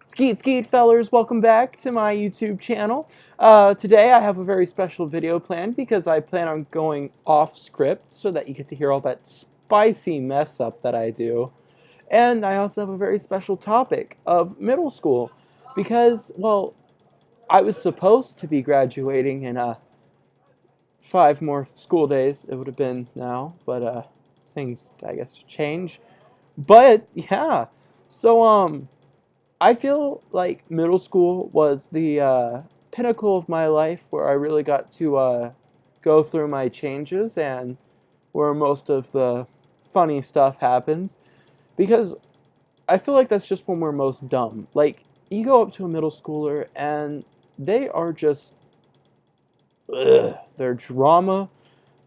Skeet skeet fellers, welcome back to my YouTube channel. Today I have a very special video planned because I plan on going off script so that you get to hear all that spicy mess up that I do. And I also have a very special topic of middle school because, well, I was supposed to be graduating in 5 more school days. It would have been now, but things I guess change. But yeah, so I feel like middle school was the pinnacle of my life where I really got to go through my changes and where most of the funny stuff happens. Because I feel like that's just when we're most dumb. Like, you go up to a middle schooler and they are just, their drama,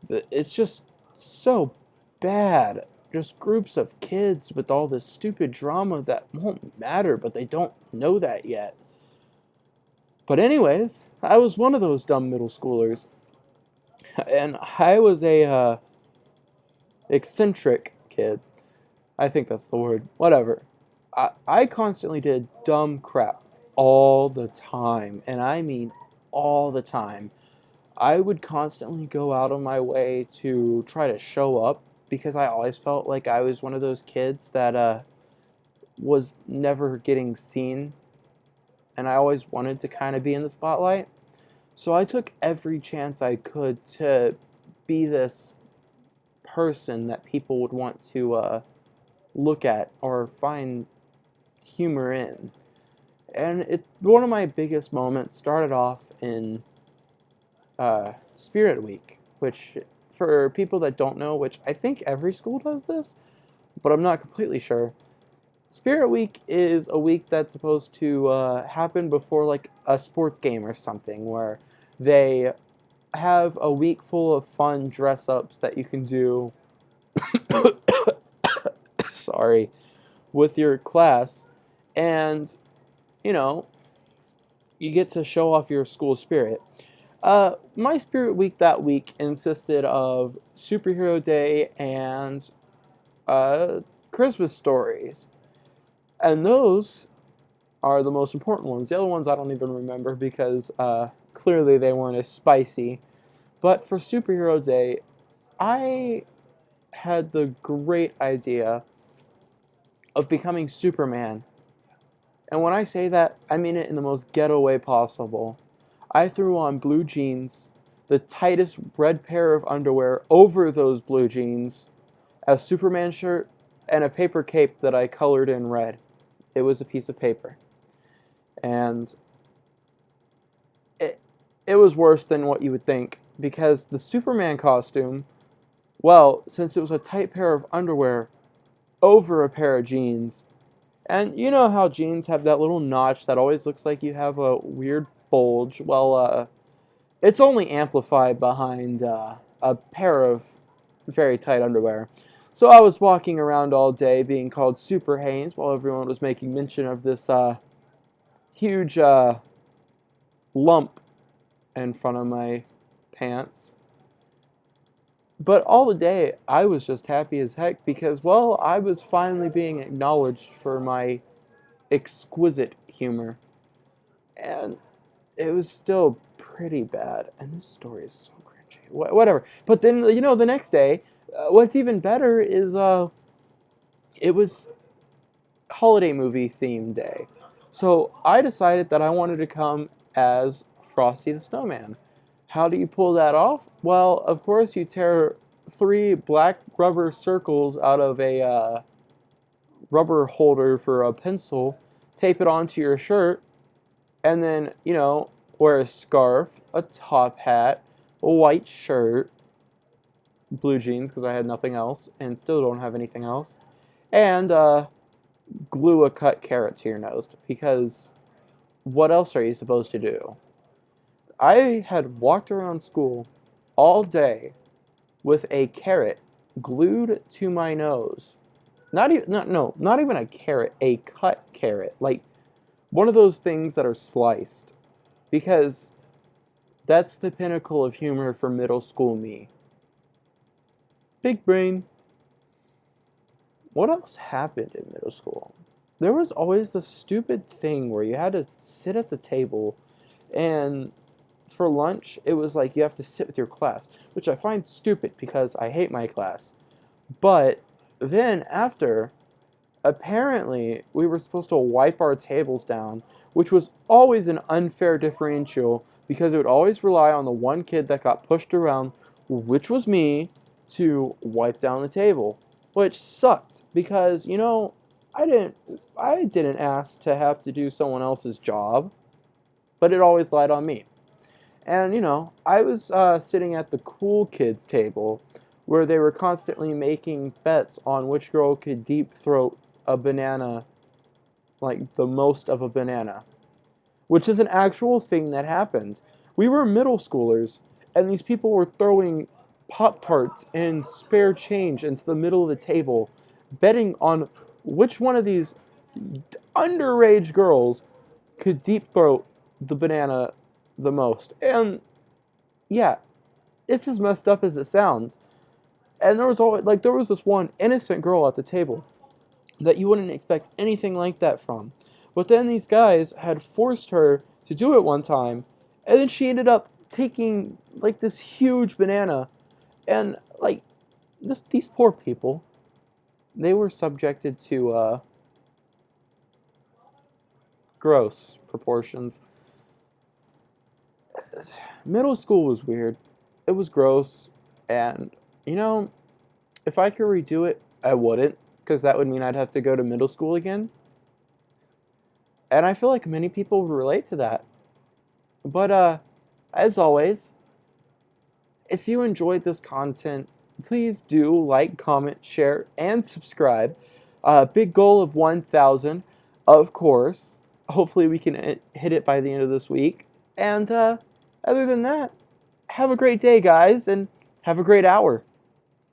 it's just so bad. Just groups of kids with all this stupid drama that won't matter, but they don't know that yet. But anyways, I was one of those dumb middle schoolers, and I was a eccentric kid. I think that's the word. Whatever. I constantly did dumb crap all the time, and I mean all the time. I would constantly go out of my way to try to show up because I always felt like I was one of those kids that was never getting seen, and I always wanted to kind of be in the spotlight. So I took every chance I could to be this person that people would want to look at or find humor in. And one of my biggest moments started off in Spirit Week, which for people that don't know, which I think every school does this, but I'm not completely sure. Spirit Week is a week that's supposed to happen before like a sports game or something, where they have a week full of fun dress ups that you can do. Sorry, with your class, and you know you get to show off your school spirit. My Spirit Week that week consisted of Superhero Day and uh, Christmas stories, and those are the most important ones. The other ones I don't even remember because clearly they weren't as spicy. But for Superhero Day, I had the great idea of becoming Superman. And when I say that, I mean it in the most ghetto way possible. I threw on blue jeans, the tightest red pair of underwear over those blue jeans, a Superman shirt, and a paper cape that I colored in red. It was a piece of paper. And it, it was worse than what you would think because the Superman costume, well, since it was a tight pair of underwear over a pair of jeans, and you know how jeans have that little notch that always looks like you have a weird bulge? Well, it's only amplified behind a pair of very tight underwear. So I was walking around all day being called Super Haynes while everyone was making mention of this huge lump in front of my pants. But all the day, I was just happy as heck because, well, I was finally being acknowledged for my exquisite humor. And it was still pretty bad. And this story is so cringy. Whatever. But then, the next day, what's even better is it was holiday movie theme day. So I decided that I wanted to come as Frosty the Snowman. How do you pull that off? Well, of course, you tear 3 black rubber circles out of a rubber holder for a pencil, tape it onto your shirt, and then, wear a scarf, a top hat, a white shirt, blue jeans because I had nothing else and still don't have anything else, and glue a cut carrot to your nose because what else are you supposed to do? I had walked around school all day with a carrot glued to my nose. Not even no, not even a carrot, a cut carrot, like one of those things that are sliced, because that's the pinnacle of humor for middle school me. Big brain. What else happened in middle school? there was always the stupid thing where you had to sit at the table, and for lunch it was like you have to sit with your class, which I find stupid because I hate my class. But then after, apparently we were supposed to wipe our tables down, which was always an unfair differential because it would always rely on the one kid that got pushed around, which was me, to wipe down the table, which sucked because I didn't ask to have to do someone else's job, but it always lied on me. And I was sitting at the cool kids table where they were constantly making bets on which girl could deep throat a banana, like the most of a banana, which is an actual thing that happened. We were middle schoolers, and these people were throwing Pop Tarts and spare change into the middle of the table, betting on which one of these underage girls could deep throat the banana the most. And yeah, it's as messed up as it sounds. And there was this one innocent girl at the table that you wouldn't expect anything like that from. But then these guys had forced her to do it one time, and then she ended up taking like this huge banana, and like these poor people, they were subjected to gross proportions. Middle school was weird. It was gross, and you know, if I could redo it, I wouldn't, because that would mean I'd have to go to middle school again. And I feel like many people would relate to that. But as always, if you enjoyed this content, please do like, comment, share, and subscribe. Big goal of 1,000, of course. Hopefully we can hit it by the end of this week. And other than that, have a great day, guys, and have a great hour.